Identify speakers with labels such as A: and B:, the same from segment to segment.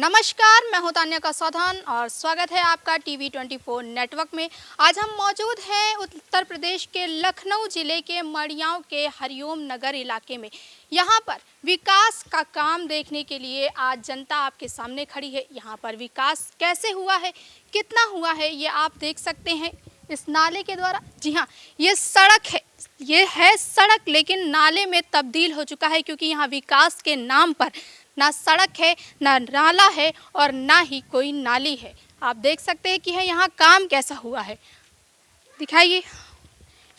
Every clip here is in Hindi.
A: नमस्कार, मैं हूं तान्या कसौथन और स्वागत है आपका टीवी 24 नेटवर्क में। आज हम मौजूद हैं उत्तर प्रदेश के लखनऊ जिले के मड़ियाँव के हरिओम नगर इलाके में। यहां पर विकास का काम देखने के लिए आज जनता आपके सामने खड़ी है। यहां पर विकास कैसे हुआ है, कितना हुआ है, ये आप देख सकते हैं इस नाले के द्वारा। जी हाँ, ये सड़क है, ये है सड़क, लेकिन नाले में तब्दील हो चुका है क्योंकि यहाँ विकास के नाम पर ना सड़क है, ना नाला है और ना ही कोई नाली है। आप देख सकते हैं कि यहाँ काम कैसा हुआ है, दिखाइए।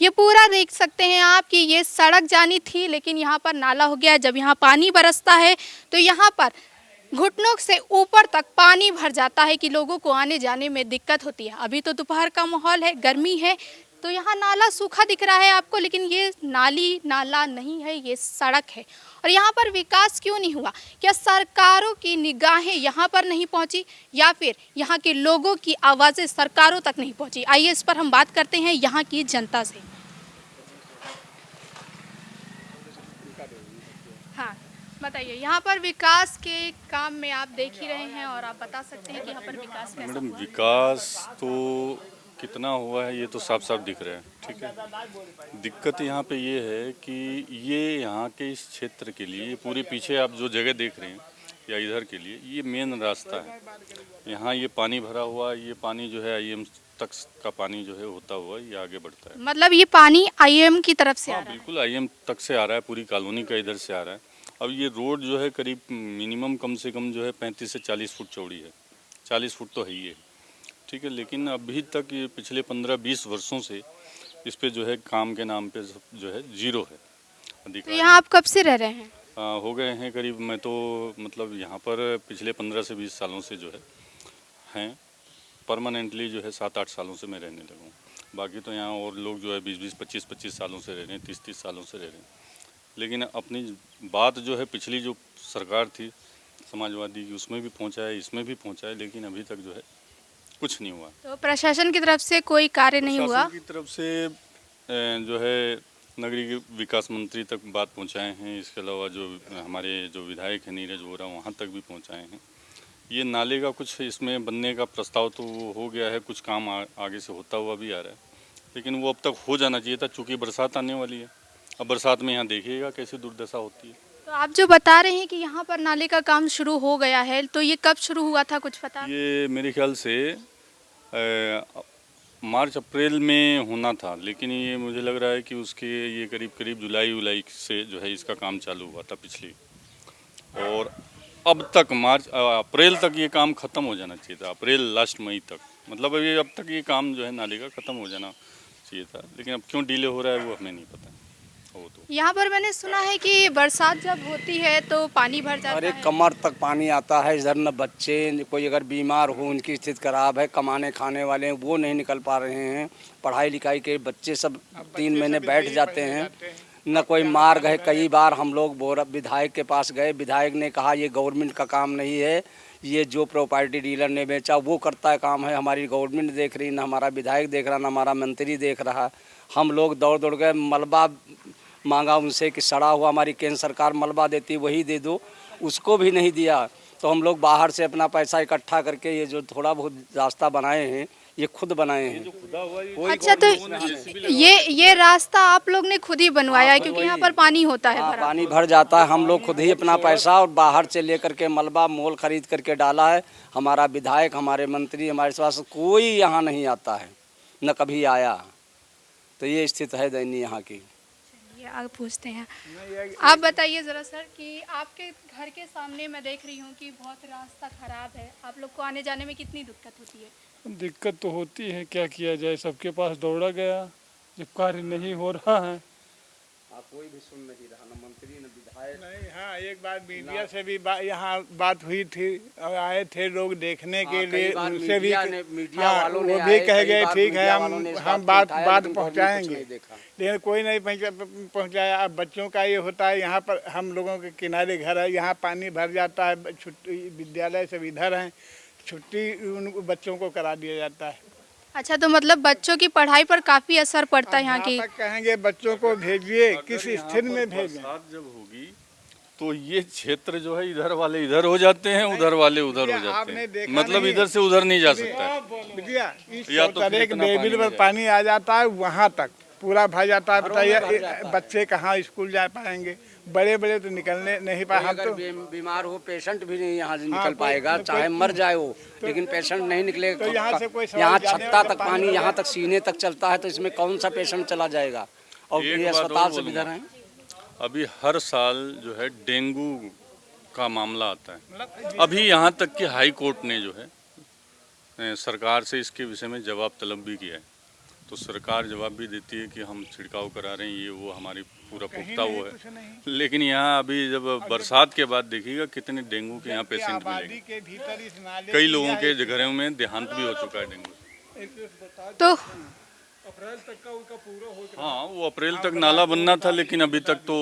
A: ये पूरा देख सकते हैं आप कि ये सड़क जानी थी, लेकिन यहाँ पर नाला हो गया। जब यहाँ पानी बरसता है तो यहाँ पर घुटनों से ऊपर तक पानी भर जाता है कि लोगों को आने जाने में दिक्कत होती है। अभी तो दोपहर का माहौल है, गर्मी है, तो यहाँ नाला सूखा दिख रहा है आपको, लेकिन ये नाली नाला नहीं है, ये सड़क है। और यहाँ पर विकास क्यों नहीं हुआ? क्या सरकारों की निगाहें यहाँ पर नहीं पहुँची या फिर यहाँ के लोगों की आवाज़ें सरकारों तक नहीं पहुँची? आइए इस पर हम बात करते हैं यहाँ की जनता से। हाँ, बताइए, यहाँ पर विकास के काम में आप देख ही रहे हैं और आप बता सकते हैं कि यहाँ पर विकास कैसा
B: मैडम,
A: हुआ है?
B: विकास तो कितना हुआ है ये तो साफ साफ दिख रहा है। ठीक है, दिक्कत यहाँ पे ये है कि ये यहाँ के इस क्षेत्र के लिए पूरे पीछे आप जो जगह देख रहे हैं या इधर के लिए ये मेन रास्ता है। यहाँ ये पानी भरा हुआ, ये पानी जो है आईएम तक का पानी जो है होता हुआ ये आगे बढ़ता है।
A: मतलब ये पानी आईएम की तरफ से आ
B: हाँ
A: रहा है?
B: बिल्कुल, आईएम तक से आ रहा है, पूरी कॉलोनी का इधर से आ रहा है। अब ये रोड जो है करीब मिनिमम कम से कम जो है 35 से 40 फुट चौड़ी है, 40 फुट तो है ही है। ठीक है, लेकिन अभी तक ये पिछले 15-20 वर्षों से इस पे जो है काम के नाम पे जो है जीरो है।
A: तो यहाँ आप कब से रह रहे हैं?
B: हो गए हैं करीब, मैं तो मतलब यहाँ पर पिछले 15 से 20 सालों से जो है हैं, परमानेंटली जो है 7-8 सालों से मैं रहने लगा हूँ। बाकी तो यहाँ और लोग जो है 20-20, 25-25 सालों से रह रहे हैं, 30-30 सालों से रह रहे हैं। लेकिन अपनी बात जो है पिछली जो सरकार थी समाजवादी की, उसमें भी पहुँचा है, इसमें भी पहुँचा है, लेकिन अभी तक जो है कुछ नहीं हुआ।
A: तो प्रशासन की तरफ से कोई कार्य नहीं हुआ?
B: प्रशासन की तरफ से जो है नगरीय विकास मंत्री तक बात पहुंचाए हैं। इसके अलावा जो हमारे जो विधायक हैं नीरज वोरा, वहां तक भी पहुंचाए हैं। ये नाले का कुछ इसमें बनने का प्रस्ताव तो हो गया है, कुछ काम आगे से होता हुआ भी आ रहा है, लेकिन वो अब तक हो जाना चाहिए था, चूँकि बरसात आने वाली है। अब बरसात में यहाँ देखिएगा कैसी दुर्दशा होती है।
A: तो आप जो बता रहे हैं कि यहाँ पर नाले का काम शुरू हो गया है, तो ये कब शुरू हुआ था, कुछ पता?
B: ये मेरे ख्याल से मार्च अप्रैल में होना था, लेकिन ये मुझे लग रहा है कि उसके ये करीब करीब जुलाई से जो है इसका काम चालू हुआ था पिछली, और अब तक अप्रैल तक ये काम ख़त्म हो जाना चाहिए था, अप्रैल लास्ट मई तक। मतलब अभी अब तक ये काम जो है नाले का ख़त्म हो जाना चाहिए था, लेकिन अब क्यों डिले हो रहा है वो हमें नहीं पता। तो
A: यहाँ पर मैंने सुना है कि बरसात जब होती है तो पानी भर जाता
C: अरे
A: है।
C: कमर तक पानी आता है इधर। न बच्चे, कोई अगर बीमार हो, उनकी स्थिति खराब है, कमाने खाने वाले हैं वो नहीं निकल पा रहे हैं, पढ़ाई लिखाई के बच्चे सब 3 महीने बैठ जाते हैं, न कोई मार्ग है। कई बार हम लोग विधायक के पास गए, विधायक ने कहा ये गवर्नमेंट का काम नहीं है, ये जो प्रॉपर्टी डीलर ने बेचा वो करता है काम है, हमारी गवर्नमेंट देख रही, न हमारा विधायक देख रहा, न हमारा मंत्री देख रहा। हम लोग दौड़ दौड़ गए, मलबा मांगा उनसे कि सड़ा हुआ हमारी केंद्र सरकार मलबा देती वही दे दो, उसको भी नहीं दिया। तो हम लोग बाहर से अपना पैसा इकट्ठा करके ये जो थोड़ा बहुत रास्ता बनाए हैं ये खुद बनाए हैं।
A: अच्छा, तो ये रास्ता आप लोग ने खुद ही बनवाया है क्योंकि यहाँ पर पानी होता है भरा?
C: पानी भर जाता है, हम लोग खुद ही अपना पैसा और बाहर से लेकर के मलबा मोल खरीद करके डाला है। हमारा विधायक, हमारे मंत्री, हमारे पास कोई यहाँ नहीं आता है, न कभी आया। तो ये स्थिति है दयनीय यहाँ की।
A: आगे पूछते हैं। आप बताइए ज़रा सर कि आपके घर के सामने मैं देख रही हूँ कि बहुत रास्ता खराब है, आप लोग को आने जाने में कितनी दिक्कत होती है?
D: दिक्कत तो होती है, क्या किया जाए, सबके पास दौड़ा गया, जब कार्य नहीं हो रहा है।
C: कोई भी सुन नहीं रहा, न मंत्री न विधायक
E: नहीं। हाँ, एक बार मीडिया से भी यहाँ बात हुई थी और आए थे लोग देखने के लिए, उनसे भी वो भी कह गए ठीक है हम बात पहुँचाएंगे, लेकिन कोई नहीं पहुँचाया। अब बच्चों का ये होता है, यहाँ पर हम लोगों के किनारे घर है, यहाँ पानी भर जाता है, छुट्टी विद्यालय से इधर हैं, छुट्टी उन बच्चों को करा दिया जाता है।
A: अच्छा, तो मतलब बच्चों की पढ़ाई पर काफ़ी असर पड़ता है यहाँ की?
E: कहेंगे बच्चों को भेजिए, किस स्थिति में भेजें।
B: बरसात जब होगी तो ये क्षेत्र जो है इधर वाले इधर हो जाते हैं, उधर वाले उधर हो जाते
E: आपने
B: हैं,
E: देखा
B: मतलब
E: नहीं?
B: इधर से उधर नहीं जा सकता है।
E: बिटिया इस
B: या तो फिर
E: चौतरे के
B: इतना पानी
E: लेवल
B: नहीं
E: पर पानी आ जाता है, वहाँ तक पूरा भर जाता है। बताइए बच्चे कहाँ स्कूल जा पाएंगे, बड़े बड़े तो निकलने नहीं पाए। हम
C: अगर
E: तो
C: बीमार हो पेशेंट भी नहीं यहाँ से निकल
E: कोई-
C: पाएगा,
E: कोई-
C: चाहे मर जाए वो, लेकिन पेशेंट नहीं निकलेगा।
E: तो यहाँ से कोई सवाल
C: यहाँ
E: जाने
C: छत्ता
E: वाला
C: तक पानी यहाँ तक सीने तक चलता है, तो इसमें कौन सा पेशेंट चला जाएगा। और
B: एक
C: ये
B: बात और
C: अस्पताल से
B: बोलूँगा।
C: इधर हैं।
B: अभी हर साल जो है डेंगू का मामला आता है। अभी यहाँ तक कि हाई कोर्ट ने जो है सरकार से इसके विषय में जवाब तलब भी किया है, तो सरकार जवाब भी देती है कि हम छिड़काव करा रहे हैं, ये वो हमारी पूरा पुख्ता वो है। लेकिन यहाँ अभी जब बरसात के बाद देखिएगा कितने डेंगू के यहाँ पेशेंट
E: आबादी
B: मिलेंगे।
E: के भीतर इस नाले
B: कई
E: की
B: लोगों
E: या
B: के घरों में देहांत भी हो चुका है डेंगू से।
A: तो
D: अप्रैल तक का उनका पूरा हो
B: हाँ, वो अप्रैल तक नाला बनना था, लेकिन अभी तक तो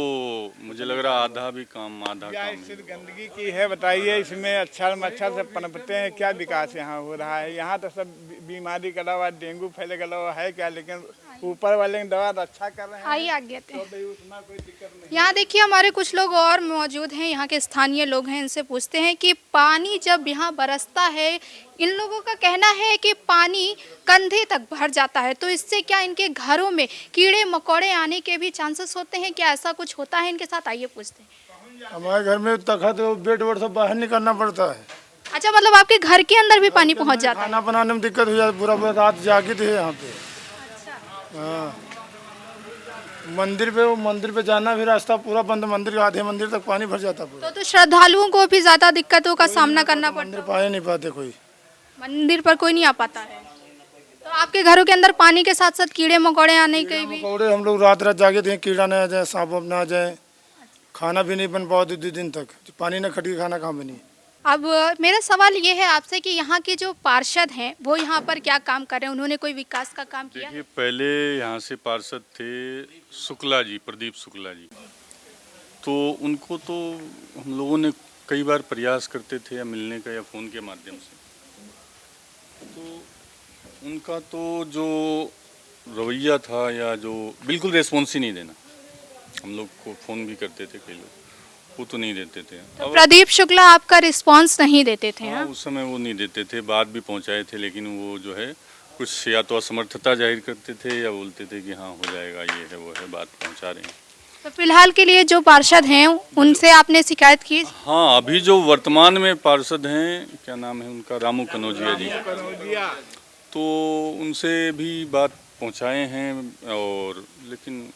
B: मुझे लग रहा आधा भी काम आधा
E: क्या
B: काम
E: सिर्फ गंदगी की है। बताइए इसमें अच्छा मच्छर सब पनपते हैं, क्या विकास यहाँ हो रहा है। यहाँ तो सब बीमारी का दवा, डेंगू फैलेगा दवा है क्या, लेकिन ऊपर वाले दवा अच्छा कर रहे हैं।
A: आइए आगे आते हैं।
E: तो भाई उसमें कोई दिक्कत नहीं।
A: यहाँ देखिए हमारे कुछ लोग और मौजूद हैं, यहाँ के स्थानीय लोग हैं, इनसे पूछते हैं कि पानी जब यहाँ बरसता है, इन लोगों का कहना है कि पानी कंधे तक भर जाता है, तो इससे क्या इनके घरों में कीड़े मकोड़े आने के भी चांसेस होते हैं, क्या ऐसा कुछ होता है इनके साथ? आइए पूछते हैं।
F: हमारे घर में तखत तो बेड वेड सब बाहर निकलना पड़ता है।
A: अच्छा, मतलब आपके घर के अंदर भी पानी पहुँच जाता है?
F: खाना बनाने में दिक्कत हो जाती, पूरा पूरा रात जागी थे यहाँ पे। हाँ, मंदिर पे जाना भी रास्ता पूरा बंद, मंदिर के आधे मंदिर तक पानी भर जाता पूरा।
A: तो श्रद्धालुओं को भी ज्यादा दिक्कतों का सामना करना पड़ता
F: मंदिर पाए नहीं पाते कोई।
A: है, मंदिर पर कोई नहीं आ पाता है। तो आपके घरों के अंदर पानी के साथ साथ कीड़े मकोड़े आने के भी?
F: मकोड़े हम लोग रात रात जागे थे, कीड़ा न आ जाए, सांप वाप न आ जाए। खाना भी नहीं बन पाओ 2 दिन तक, पानी न खटी खाना कहाँ बनी।
A: अब मेरा सवाल ये है आपसे कि यहाँ के जो पार्षद हैं वो यहाँ पर क्या काम कर रहे हैं, उन्होंने कोई विकास का काम किया?
B: देखिए, पहले यहाँ से पार्षद थे शुक्ला जी, प्रदीप शुक्ला जी, तो उनको तो हम लोगों ने कई बार प्रयास करते थे या मिलने का या फ़ोन के माध्यम से, तो उनका तो जो रवैया था या जो बिल्कुल रेस्पॉन्स ही नहीं देना, हम लोग को फ़ोन भी करते थे कई लोग, वो तो नहीं देते थे।
A: तो प्रदीप शुक्ला आपका रिस्पांस नहीं देते थे?
B: हाँ, उस समय वो नहीं देते थे, बात भी पहुंचाए थे, लेकिन वो जो है कुछ या तो असमर्थता जाहिर करते थे या बोलते थे कि हाँ हो जाएगा, ये है वो है, बात पहुंचा रहे हैं।
A: तो फिलहाल के लिए जो पार्षद हैं उनसे आपने शिकायत की?
B: हाँ, अभी जो वर्तमान में पार्षद हैं, क्या नाम है उनका, रामू कनौजिया जी, तो उनसे भी बात पहुंचाए हैं, और लेकिन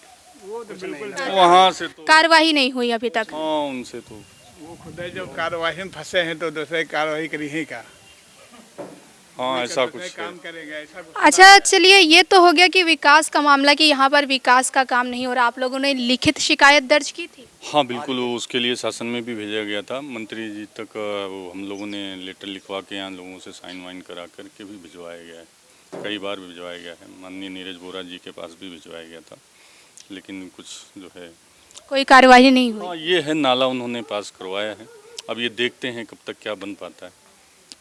B: वहाँ से तो
A: कार्रवाई नहीं हुई अभी तक?
B: हाँ, उनसे तो
E: वो खुद जो कार्रवाई में फंसे हैं, तो दूसरे कार्रवाई करी ही का
B: हाँ ऐसा कुछ है।
E: काम करेगा ऐसा कुछ।
A: अच्छा, चलिए ये तो हो गया कि विकास का मामला, कि यहाँ पर विकास का काम नहीं हो रहा। आप लोगों ने लिखित शिकायत दर्ज की थी?
B: हाँ बिल्कुल, वो उसके लिए शासन में भी भेजा गया था, मंत्री जी तक वो हम लोगों ने लेटर लिखवा के यहाँ लोगों से साइन वाइन करा करके भी भिजवाया गया है, कई बार भी भिजवाया गया है, माननीय नीरज बोरा जी के पास भी भिजवाया गया था, लेकिन कुछ जो है
A: कोई कार्रवाई नहीं हुई?
B: हाँ, ये है नाला उन्होंने पास करवाया है, अब ये देखते हैं कब तक क्या बन पाता है।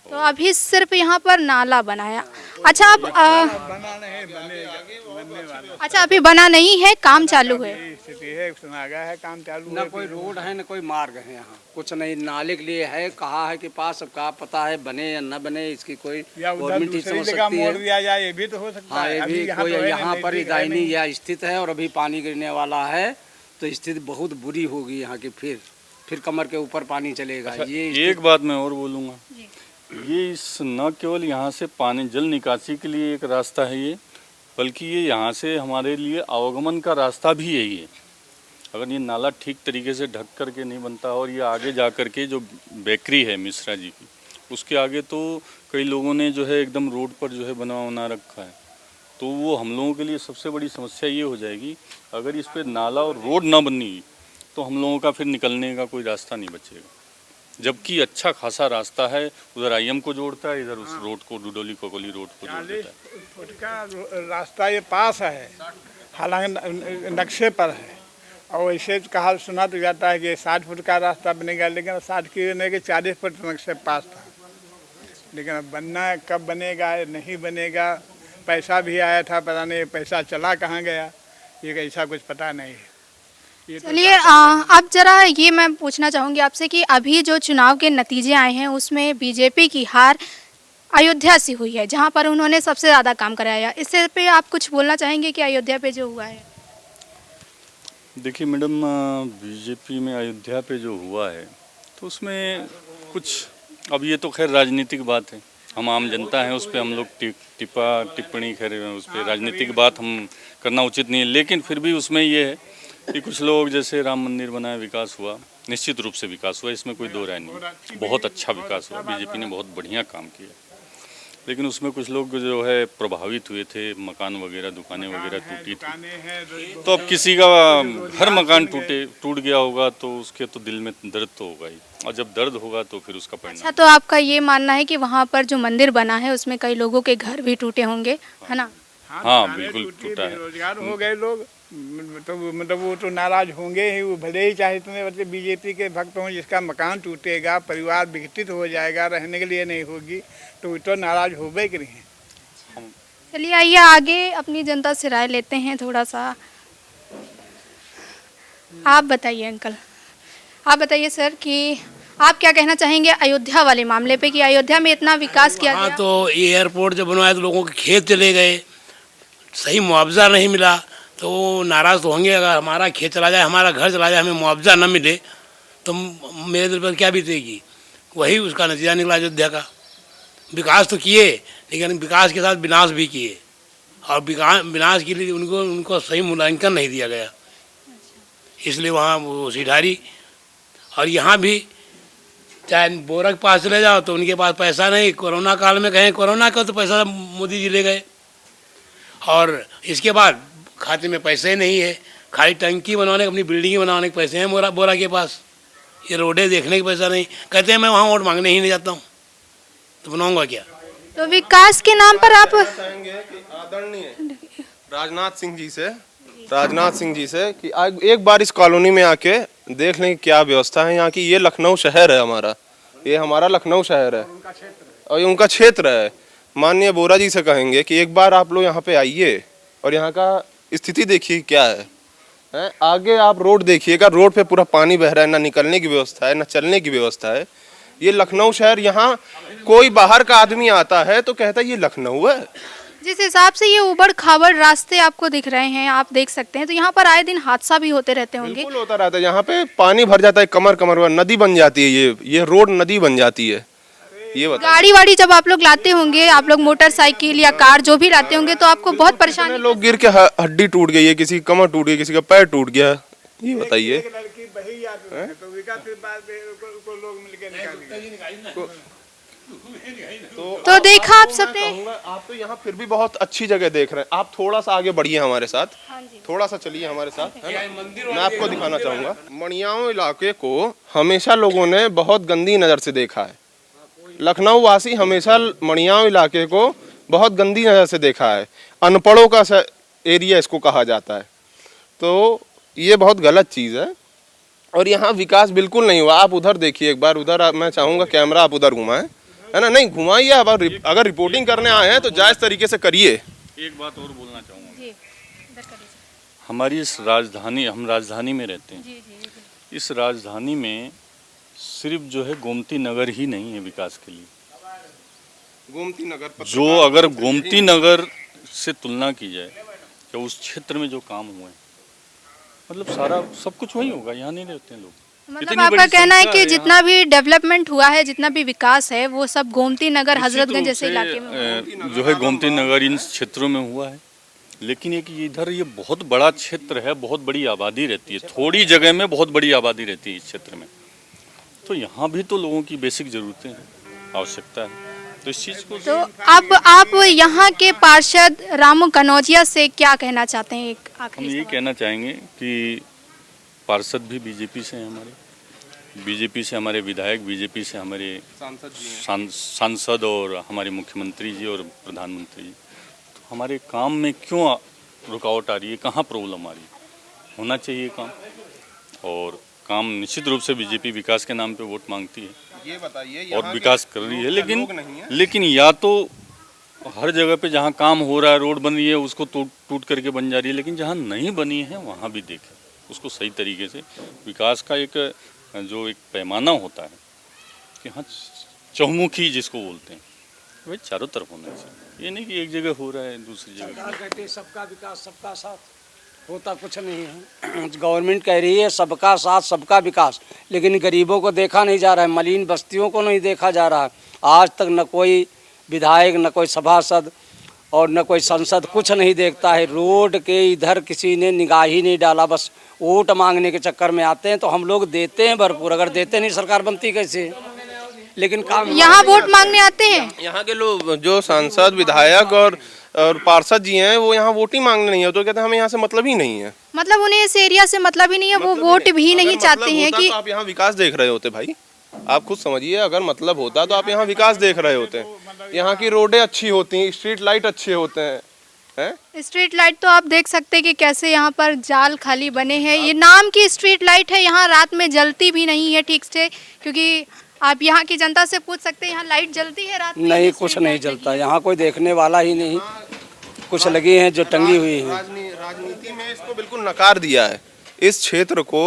A: तो अभी सिर्फ यहाँ पर नाला बनाया। अच्छा, अब
E: बना नहीं, बनने वाला
A: अच्छा अभी बना नहीं है, काम चालू है?
E: स्थिति है, सुनागा है, काम चालू
C: न
E: है।
C: कोई रोड है न कोई मार्ग है, यहाँ कुछ नहीं। नाले के लिए है, कहा है कि पास, अब कहा पता है बने या न बने, इसकी कोई
E: या उधर
C: गवर्नमेंट ही
E: दूसरी
C: समझ
E: जगह
C: सकती
E: मोड़
C: है।
E: दिया जाए, ये भी तो हो सकता
C: हाँ,
E: है।
C: ये
E: अभी
C: भी
E: यहाँ
C: कोई
E: तो है
C: यहाँ
E: नहीं,
C: पर
E: नजदीक है
C: दायनी
E: नहीं।
C: या स्थित है, और अभी पानी गिरने वाला है, तो स्थिति बहुत बुरी होगी यहाँ की। फिर कमर के ऊपर पानी चलेगा।
B: अच्छा,
C: ये
B: एक बात मैं और बोलूँगा, ये इस न केवल यहाँ से पानी जल निकासी के लिए एक रास्ता है ये, बल्कि ये यहाँ से हमारे लिए आवागमन का रास्ता भी यही है। अगर ये नाला ठीक तरीके से ढक करके नहीं बनता, और ये आगे जा कर के जो बेकरी है मिश्रा जी की, उसके आगे तो कई लोगों ने जो है एकदम रोड पर जो है बना रखा है, तो वो हम लोगों के लिए सबसे बड़ी समस्या ये हो जाएगी, अगर इस पर नाला और रोड ना बनी तो हम लोगों का फिर निकलने का कोई रास्ता नहीं बचेगा। जबकि अच्छा खासा रास्ता है, उधर आईएम को जोड़ता है, इधर उस रोड को, डुडोली कोकोली रोड को जोड़ देता है।
E: 40 फुट का रास्ता ये पास है, हालांकि नक्शे पर है, और ऐसे कहा सुना तो जाता है कि 60 फुट का रास्ता बनेगा, लेकिन 60 की नहीं कि 40 फुट नक्शे पास था। लेकिन अब बनना कब बनेगा नहीं बनेगा, पैसा भी आया था, पता नहीं पैसा चला कहाँ गया, ये ऐसा कुछ पता नहीं है।
A: चलिए अब जरा ये मैं पूछना चाहूँगी आपसे कि अभी जो चुनाव के नतीजे आए हैं उसमें बीजेपी की हार अयोध्या से हुई है, जहाँ पर उन्होंने सबसे ज़्यादा काम कराया। इससे पे आप कुछ बोलना चाहेंगे कि अयोध्या पे जो हुआ है?
B: देखिए मैडम, बीजेपी में अयोध्या पे जो हुआ है तो उसमें कुछ, अब ये तो खैर राजनीतिक बात है, हम आम जनता हैं, उस पर हम लोग टिप्पणी खैर उस पर राजनीतिक बात हम करना उचित नहीं है। लेकिन फिर भी उसमें ये है कि कुछ लोग, जैसे राम मंदिर बनाया, विकास हुआ, निश्चित रूप से विकास हुआ, इसमें कोई दो राय नहीं, बहुत अच्छा विकास हुआ, बीजेपी ने बहुत बढ़िया काम किया। लेकिन उसमें कुछ लोग जो है प्रभावित हुए थे, मकान वगैरह, दुकानें वगैरह टूटी थी, तो अब किसी का हर मकान टूट गया होगा तो उसके तो दिल में दर्द तो होगा ही, और जब दर्द होगा तो फिर उसका परिणाम।
A: अच्छा, तो आपका ये मानना है कि वहाँ पर जो मंदिर बना है उसमें कई लोगों के घर भी टूटे होंगे, है ना?
B: हाँ बिल्कुल टूटा है।
E: बेरोजगार हो गए लोग, तो मतलब वो तो नाराज होंगे ही। वो भले ही चाहे इतने बच्चे बीजेपी के भक्त हों, जिसका मकान टूटेगा, परिवार विघटित हो जाएगा, रहने के लिए नहीं होगी, तो वो तो नाराज होबे करें।
A: चलिए आइए आगे अपनी जनता से राय लेते हैं थोड़ा सा। आप बताइए अंकल, आप बताइए सर कि आप क्या कहना चाहेंगे अयोध्या वाले मामले पे कि अयोध्या में इतना विकास किया गया?
G: तो एयरपोर्ट जब बनवाया तो लोगों के खेत चले गए, सही मुआवजा नहीं मिला, तो वो नाराज़ तो होंगे। अगर हमारा खेत चला जाए, हमारा घर चला जाए, हमें मुआवजा न मिले तो मेरे दिल पर क्या बीतेगी। वही उसका नतीजा निकला अयोध्या का। विकास तो किए, लेकिन विकास के साथ विनाश भी किए, और विनाश के लिए उनको सही मूल्यांकन नहीं दिया गया, इसलिए वहाँ वो सिधारी। और यहाँ भी चाहे बोरा के पास चले जाओ तो उनके पास पैसा नहीं। कोरोना काल में कहें, कोरोना का तो पैसा मोदी जी ले गए, और इसके बाद खाते में पैसे नहीं है। खाली टंकी बनवाने, अपनी बिल्डिंग बनवाने के पैसे हैं बोरा के पास, ये रोडें देखने का पैसा नहीं। कहते हैं मैं वहाँ वोट मांगने ही नहीं जाता हूँ, तो बनाऊँगा क्या।
A: तो विकास के नाम पर आप
H: चाहेंगे कि आदरणीय राजनाथ सिंह जी से कि एक बार इस कॉलोनी में आके देख लें क्या व्यवस्था है यहाँ की। ये लखनऊ शहर है हमारा, ये हमारा लखनऊ शहर है और ये उनका क्षेत्र है। माननीय बोरा जी से कहेंगे कि एक बार आप लोग यहाँ पे आइए और यहाँ का स्थिति देखिए क्या है। आगे आप रोड देखिएगा, रोड पे पूरा पानी बह रहा है, ना निकलने की व्यवस्था है, ना चलने की व्यवस्था है। ये लखनऊ शहर, यहाँ कोई बाहर का आदमी आता है तो कहता है ये लखनऊ है।
A: जिस हिसाब से ये उबड़ खाबड़ रास्ते आपको दिख रहे हैं, आप देख सकते हैं, तो यहाँ पर आए दिन हादसा भी होते रहते होंगे।
H: बिल्कुल होता रहता है, यहाँ पे पानी भर जाता है, कमर कमर नदी बन जाती है, ये रोड नदी बन जाती है। ये बताइए,
A: गाड़ी वाड़ी जब आप लोग लाते होंगे, आप लोग मोटरसाइकिल या कार जो भी लाते होंगे, तो आपको बहुत परेशानी।
H: लोग गिर के हड्डी टूट गई है, किसी की कमर टूट गई, किसी का पैर टूट गया, ये बताइए।
A: तो देखा आप सबने,
H: आप तो यहाँ फिर भी बहुत अच्छी जगह देख रहे हैं। आप थोड़ा सा आगे बढ़िए हमारे साथ, थोड़ा सा चलिए हमारे साथ, है ना? मैं आपको दिखाना चाहूँगा। मणियाओं इलाके को हमेशा लोगों ने बहुत गंदी नज़र से देखा है। लखनऊ वासी हमेशा मणियाओं इलाके को बहुत गंदी नज़र से देखा है। अनपढ़ों का एरिया इसको कहा जाता है, तो ये बहुत गलत चीज़ है और यहाँ विकास बिल्कुल नहीं हुआ। आप उधर देखिए एक बार, उधर मैं चाहूँगा कैमरा आप उधर घुमाएं, है ना? नहीं घुमाइए, अगर रिपोर्टिंग करने आए हैं तो जायज़ तरीके से करिए।
B: एक बात और बोलना चाहूँगा, हमारी इस राजधानी, हम राजधानी में रहते हैं, इस राजधानी में सिर्फ जो है गोमती नगर ही नहीं है विकास के लिए।
H: गोमती नगर
B: जो अगर गोमती नगर से तुलना की जाए कि उस क्षेत्र में जो काम हुए हैं, मतलब सारा सब कुछ वही होगा, यहाँ नहीं रहते हैं लोग।
A: मतलब आपका कहना है कि जितना भी डेवलपमेंट हुआ है, जितना भी विकास है, वो सब गोमती नगर, हजरतगंज जैसे इलाके में
B: जो है गोमती नगर इन क्षेत्रों में हुआ है। लेकिन एक इधर ये बहुत बड़ा क्षेत्र है, बहुत बड़ी आबादी रहती है, थोड़ी जगह में बहुत बड़ी आबादी रहती है इस क्षेत्र में, तो यहाँ भी तो लोगों की बेसिक ज़रूरतें हैं, आवश्यकता है, तो इस चीज़ को।
A: तो आप यहाँ के पार्षद रामू कनौजिया से क्या कहना चाहते हैं? एक
B: हम
A: आखिरी
B: ये कहना चाहेंगे कि पार्षद भी बीजेपी से हैं, बीजेपी से हमारे विधायक, बीजेपी से हमारे सांसद और हमारे मुख्यमंत्री जी और प्रधानमंत्री जी, तो हमारे काम में क्यों रुकावट आ रही है, कहाँ प्रॉब्लम आ रही है? होना चाहिए काम, और काम निश्चित रूप से बीजेपी विकास के नाम पे वोट मांगती है,
H: ये बताइए,
B: और विकास कर रही है, लेकिन या तो हर जगह पे जहाँ काम हो रहा है, रोड बन रही है, उसको टूट करके बन जा रही है, लेकिन जहाँ नहीं बनी है वहाँ भी देखें, उसको सही तरीके से विकास का एक जो एक पैमाना होता है कि हाँ चहुमुखी जिसको बोलते हैं वही चारों तरफ होना चाहिए। ये नहीं कि एक जगह हो रहा है दूसरी जगह।
C: सरकार कहती है सबका विकास सबका साथ, होता कुछ नहीं है। गवर्नमेंट कह रही है सबका साथ सबका विकास, लेकिन गरीबों को देखा नहीं जा रहा है, मलिन बस्तियों को नहीं देखा जा रहा है। आज तक न कोई विधायक न कोई सभासद और न कोई संसद कुछ नहीं देखता है। रोड के इधर किसी ने निगाह ही नहीं डाला, बस वोट मांगने के चक्कर में आते हैं। तो हम लोग देते हैं भरपूर, अगर देते नहीं सरकार बनती कैसे? लेकिन काम
A: यहाँ वोट मांगने आते हैं।
H: यहाँ के लोग जो सांसद विधायक और पार्षद जी हैं वो यहाँ वोट ही मांगने नहीं है, तो कहते हैं हमें यहाँ से मतलब ही नहीं है।
A: मतलब उन्हें इस एरिया से मतलब ही नहीं है, वो वोट भी नहीं चाहते हैं कि
H: आप यहाँ विकास देख रहे होते भाई, आप खुद समझिए, अगर मतलब होता तो आप यहाँ विकास देख रहे होते। यहाँ की रोडें अच्छी होती हैं, स्ट्रीट लाइट अच्छे होते हैं।
A: स्ट्रीट लाइट तो आप देख सकते हैं कि कैसे यहाँ पर जाल खाली बने हैं। ये नाम की स्ट्रीट लाइट है, यहाँ रात में जलती भी नहीं है ठीक से, क्योंकि आप यहाँ की जनता से पूछ सकते हैं यहाँ लाइट जलती है रात में?
C: नहीं, कुछ नहीं जलता यहाँ, कोई देखने वाला ही नहीं। कुछ लगी हैं जो टंगी हुई हैं।
H: राजनीति में इसको बिल्कुल नकार दिया है, इस क्षेत्र को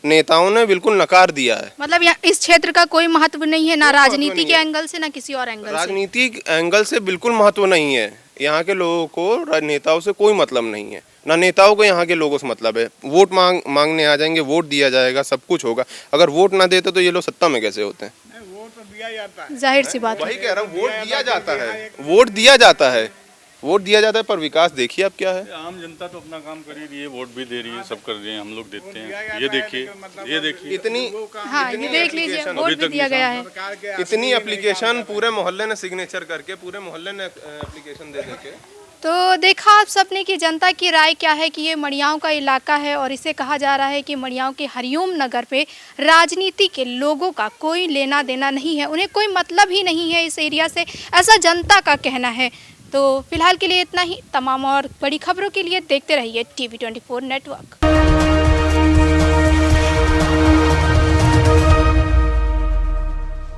H: नेताओं ने बिल्कुल नकार दिया है।
A: मतलब यहाँ इस क्षेत्र का कोई महत्व नहीं है, ना राजनीति के एंगल से ना किसी और एंगल से।
H: राजनीतिक एंगल से बिल्कुल महत्व नहीं है। यहाँ के लोगों को नेताओं से कोई मतलब नहीं है, ना नेताओं को यहाँ के लोगों से मतलब है। वोट मांगने आ जाएंगे, वोट दिया जाएगा, सब कुछ होगा। अगर वोट ना देते तो ये लोग सत्ता में कैसे होते हैं?
E: वोट तो दिया जाता है,
A: जाहिर सी बात
H: वही
A: है।
H: कह रहा हूँ, वोट दिया जाता है, वोट दिया जाता है, वोट दिया जाता है, पर विकास देखिए अब क्या है।
B: आम जनता तो अपना काम कर ही रही है, वोट भी दे रही है, सब कर रही है, हम लोग देते हैं। ये देखिए, ये देखिए,
H: इतनी
A: हाँ, ये देख लीजिए, वोट भी दिया गया है।
H: इतनी एप्लीकेशन पूरे मोहल्ले ने सिग्नेचर करके, पूरे मोहल्ले ने एप्लीकेशन दे देके।
A: तो देखा आप सबने कि जनता की राय क्या है कि ये मड़ियाँव का इलाका है और इसे कहा जा रहा है कि मड़ियाँव के हरिओम नगर पे राजनीति के लोगों का कोई लेना देना नहीं है, उन्हें कोई मतलब ही नहीं है इस एरिया से, ऐसा जनता का कहना है। तो फिलहाल के लिए इतना ही। तमाम और बड़ी खबरों के लिए देखते रहिए TV 24 नेटवर्क।